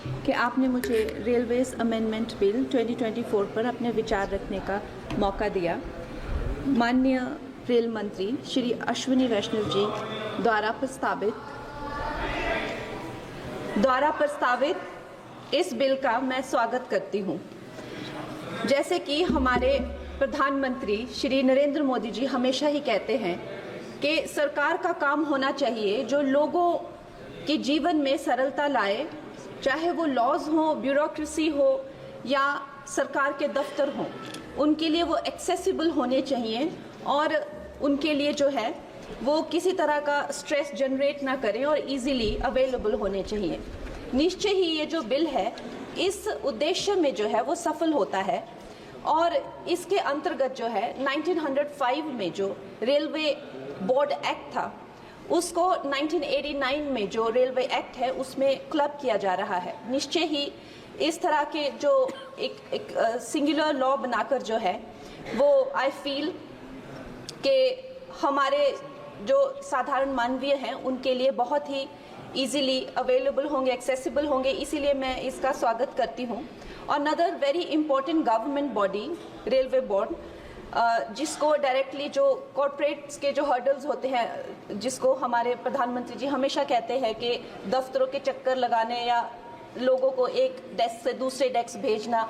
कि आपने मुझे रेलवेज अमेंडमेंट बिल 2024 पर अपने विचार रखने का मौका दिया। माननीय रेल मंत्री श्री अश्विनी वैष्णव जी द्वारा प्रस्तावित इस बिल का मैं स्वागत करती हूँ। जैसे कि हमारे प्रधानमंत्री श्री नरेंद्र मोदी जी हमेशा ही कहते हैं कि सरकार का काम होना चाहिए जो लोगों के जीवन में सरलता लाए, चाहे वो लॉज हो, ब्यूरोक्रेसी हो या सरकार के दफ्तर हों, उनके लिए वो एक्सेसिबल होने चाहिए और उनके लिए जो है वो किसी तरह का स्ट्रेस जनरेट ना करें और इजीली अवेलेबल होने चाहिए। निश्चय ही ये जो बिल है इस उद्देश्य में जो है वो सफल होता है और इसके अंतर्गत जो है 1905 में जो रेलवे बोर्ड एक्ट था उसको 1989 में जो रेलवे एक्ट है उसमें क्लब किया जा रहा है। निश्चय ही इस तरह के जो एक सिंगुलर लॉ बनाकर जो है वो आई फील कि हमारे जो साधारण मानवीय हैं उनके लिए बहुत ही इजीली अवेलेबल होंगे, एक्सेसिबल होंगे, इसीलिए मैं इसका स्वागत करती हूँ। और another very important government body railway board, जिसको डायरेक्टली जो कॉरपोरेट्स के जो हर्डल्स होते हैं, जिसको हमारे प्रधानमंत्री जी हमेशा कहते हैं कि दफ्तरों के चक्कर लगाने या लोगों को एक डेस्क से दूसरे डेस्क भेजना,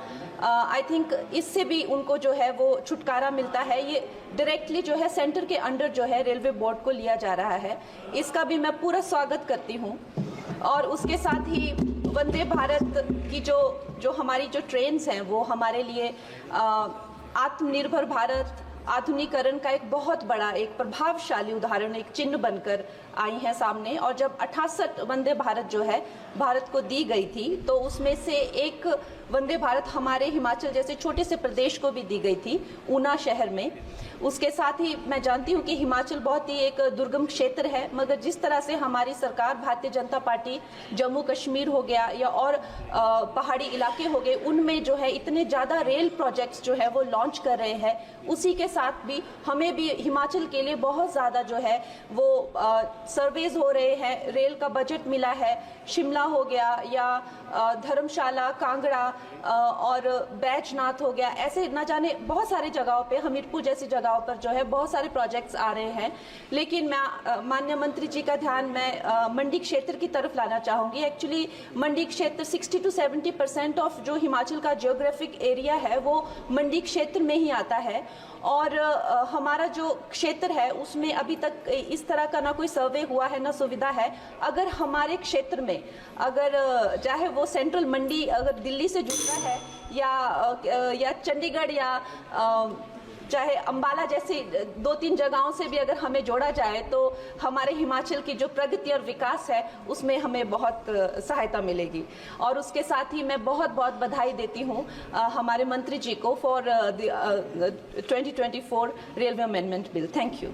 आई थिंक इससे भी उनको जो है वो छुटकारा मिलता है। ये डायरेक्टली जो है सेंटर के अंडर जो है रेलवे बोर्ड को लिया जा रहा है, इसका भी मैं पूरा स्वागत करती हूँ। और उसके साथ ही वंदे भारत की जो हमारी जो ट्रेन्स हैं वो हमारे लिए आत्मनिर्भर भारत आधुनिकीकरण का एक बहुत बड़ा, एक प्रभावशाली उदाहरण, एक चिन्ह बनकर आई हैं सामने। और जब 68 वंदे भारत जो है भारत को दी गई थी तो उसमें से एक वंदे भारत हमारे हिमाचल जैसे छोटे से प्रदेश को भी दी गई थी, ऊना शहर में। उसके साथ ही मैं जानती हूँ कि हिमाचल बहुत ही एक दुर्गम क्षेत्र है, मगर जिस तरह से हमारी सरकार भारतीय जनता पार्टी जम्मू कश्मीर हो गया या और पहाड़ी इलाके हो गए, उनमें जो है इतने ज़्यादा रेल प्रोजेक्ट्स जो है वो लॉन्च कर रहे हैं, उसी के साथ भी हमें भी हिमाचल के लिए बहुत ज़्यादा जो है वो सर्वेज हो रहे हैं, रेल का बजट मिला है। शिमला हो गया या धर्मशाला, कांगड़ा और बैजनाथ हो गया, ऐसे न जाने बहुत सारे जगहों पे, हमीरपुर जैसी जगहों पर जो है बहुत सारे प्रोजेक्ट्स आ रहे हैं। लेकिन मैं माननीय मंत्री जी का ध्यान मैं मंडी क्षेत्र की तरफ लाना चाहूँगी। एक्चुअली मंडी क्षेत्र 60 to 70% ऑफ जो हिमाचल का जियोग्राफिक एरिया है वो मंडी क्षेत्र में ही आता है और हमारा जो क्षेत्र है उसमें अभी तक इस तरह का ना कोई सर्वे हुआ है ना सुविधा है। अगर हमारे क्षेत्र में अगर चाहे वो सेंट्रल मंडी अगर दिल्ली से जुड़ता है या चंडीगढ़ या चाहे अंबाला जैसी 2-3 जगहों से भी अगर हमें जोड़ा जाए तो हमारे हिमाचल की जो प्रगति और विकास है उसमें हमें बहुत सहायता मिलेगी। और उसके साथ ही मैं बहुत बहुत बधाई देती हूँ हमारे मंत्री जी को for 2024 railway amendment bill. Thank you.